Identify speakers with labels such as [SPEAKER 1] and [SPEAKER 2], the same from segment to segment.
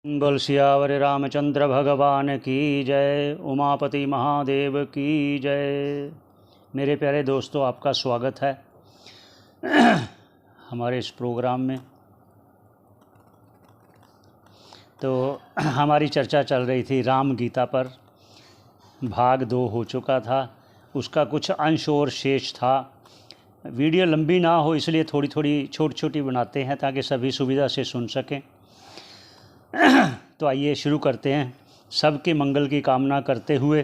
[SPEAKER 1] बोल सियावर रामचंद्र भगवान की जय। उमापति महादेव की जय। मेरे प्यारे दोस्तों, आपका स्वागत है हमारे इस प्रोग्राम में। तो हमारी चर्चा चल रही थी राम गीता पर। भाग 2 हो चुका था, उसका कुछ अंश और शेष था। वीडियो लंबी ना हो इसलिए थोड़ी थोड़ी छोटी छोटी बनाते हैं ताकि सभी सुविधा से सुन सकें। तो आइए शुरू करते हैं, सबके मंगल की कामना करते हुए।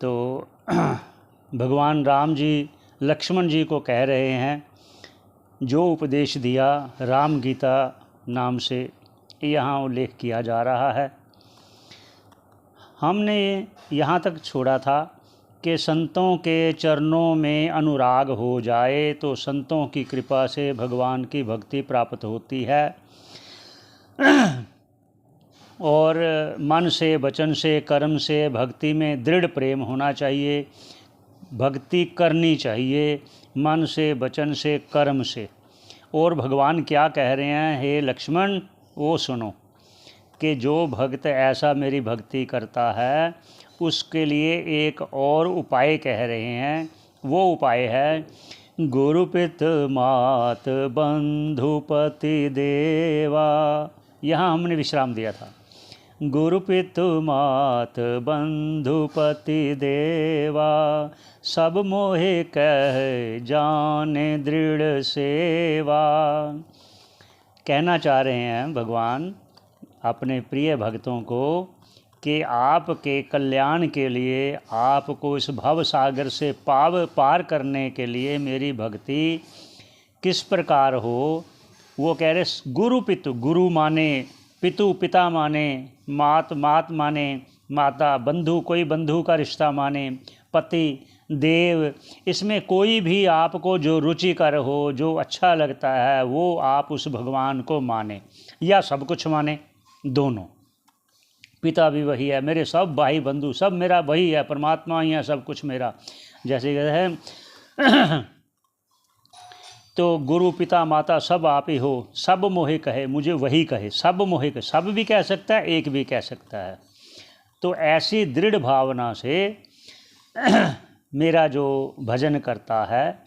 [SPEAKER 1] तो भगवान राम जी लक्ष्मण जी को कह रहे हैं, जो उपदेश दिया राम गीता नाम से यहाँ उल्लेख किया जा रहा है। हमने यहाँ तक छोड़ा था कि संतों के चरणों में अनुराग हो जाए तो संतों की कृपा से भगवान की भक्ति प्राप्त होती है। और मन से, वचन से, कर्म से भक्ति में दृढ़ प्रेम होना चाहिए। भक्ति करनी चाहिए मन से, वचन से, कर्म से। और भगवान क्या कह रहे हैं, हे लक्ष्मण वो सुनो कि जो भक्त ऐसा मेरी भक्ति करता है उसके लिए एक और उपाय कह रहे हैं। वो उपाय है गुरु पित मात बंधुपति देवा। यहाँ हमने विश्राम दिया था। गुरु पितु मात बंधुपति देवा, सब मोहे कह जाने दृढ़ सेवा। कहना चाह रहे हैं भगवान अपने प्रिय भक्तों को कि आपके कल्याण के लिए, आपको इस भव सागर से पार करने के लिए मेरी भक्ति किस प्रकार हो। वो कह रहे गुरु पितु, गुरु माने पितु, पिता माने, मात माने माता, बंधु कोई बंधु का रिश्ता माने, पति, देव, इसमें कोई भी आपको जो रुचिकर हो, जो अच्छा लगता है वो आप उस भगवान को माने, या सब कुछ माने, दोनों। पिता भी वही है, मेरे सब भाई बंधु सब मेरा वही है, परमात्मा ही है, सब कुछ मेरा, जैसे कहते हैं। तो गुरु पिता माता सब आप ही हो, सब मोहे कहे, मुझे वही कहे, सब मोहे कहे। सब भी कह सकता है, एक भी कह सकता है। तो ऐसी दृढ़ भावना से मेरा जो भजन करता है।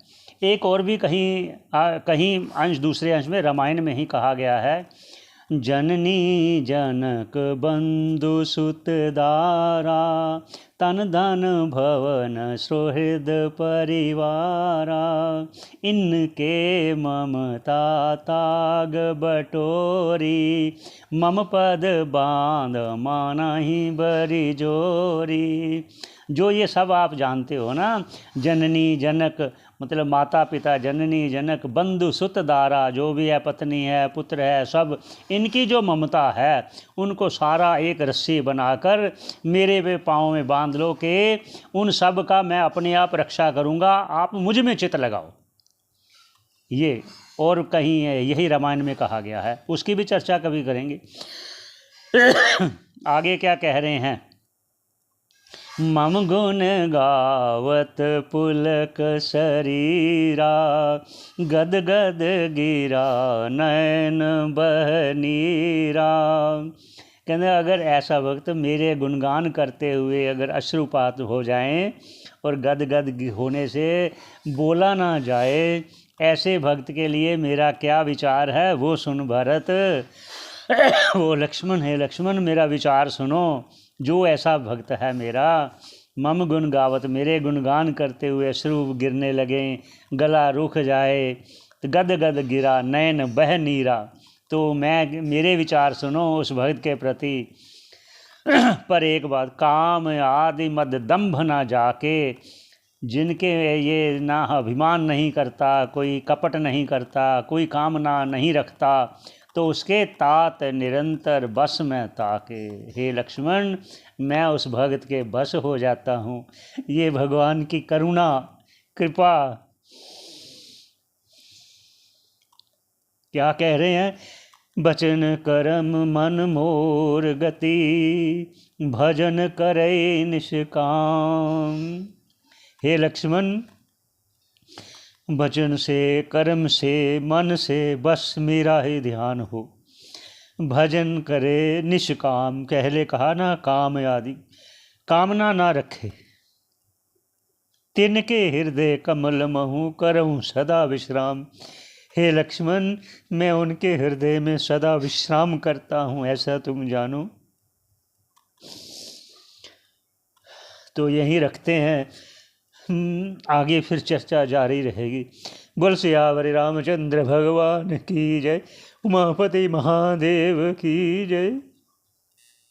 [SPEAKER 1] एक और भी कहीं अंश, दूसरे अंश में रामायण में ही कहा गया है, जननी जनक बंधु सुत दारा, तन धन भवन सुहृद परिवारा, इनके ममता ताग बटोरी, मम पद बांध मानहि बरी जोरी। जो ये सब आप जानते हो ना, जननी जनक मतलब माता पिता, जननी जनक, बंधु सुत दारा, जो भी है, पत्नी है, पुत्र है, सब इनकी जो ममता है उनको सारा एक रस्सी बनाकर मेरे पे पाँव में बांध लो कि उन सब का मैं अपने आप रक्षा करूँगा, आप मुझ में चित्त लगाओ। ये और कहीं है, यही रामायण में कहा गया है, उसकी भी चर्चा कभी करेंगे। आगे क्या कह रहे हैं, मम गुण गावत पुलक शरीरा, गद गद गिरा नयन बहनीरा। कहते अगर ऐसा वक्त मेरे गुणगान करते हुए अगर अश्रुपात हो जाएं और गद गद होने से बोला ना जाए, ऐसे भक्त के लिए मेरा क्या विचार है वो सुन भरत। वो लक्ष्मण है, लक्ष्मण मेरा विचार सुनो। जो ऐसा भक्त है मेरा, मम गुण गावत, मेरे गुणगान करते हुए अश्रु गिरने लगे, गला रुख जाए, तो गद गद गिरा नयन बह नीरा, तो मेरे विचार सुनो उस भक्त के प्रति। पर एक बात, काम आदि मद दंभ ना जाके, जिनके ये ना अभिमान नहीं करता, कोई कपट नहीं करता, कोई कामना नहीं रखता, तो उसके तात निरंतर बस में ताके। हे लक्ष्मण, मैं उस भक्त के बस हो जाता हूँ। ये भगवान की करुणा, कृपा। क्या कह रहे हैं, बचन करम मन मोर गति, भजन करे निष्काम। हे लक्ष्मण, वचन से, कर्म से, मन से बस मेरा ही ध्यान हो। भजन करे निष्काम, पहले कहा ना काम आदि, कामना ना रखे। तिनके हृदय कमल महु करऊँ सदा विश्राम, हे लक्ष्मण मैं उनके हृदय में सदा विश्राम करता हूँ, ऐसा तुम जानो। तो यहीं रखते हैं, आगे फिर चर्चा जारी रहेगी। बोल सियावर रामचंद्र भगवान की जय, उमापति महादेव की जय।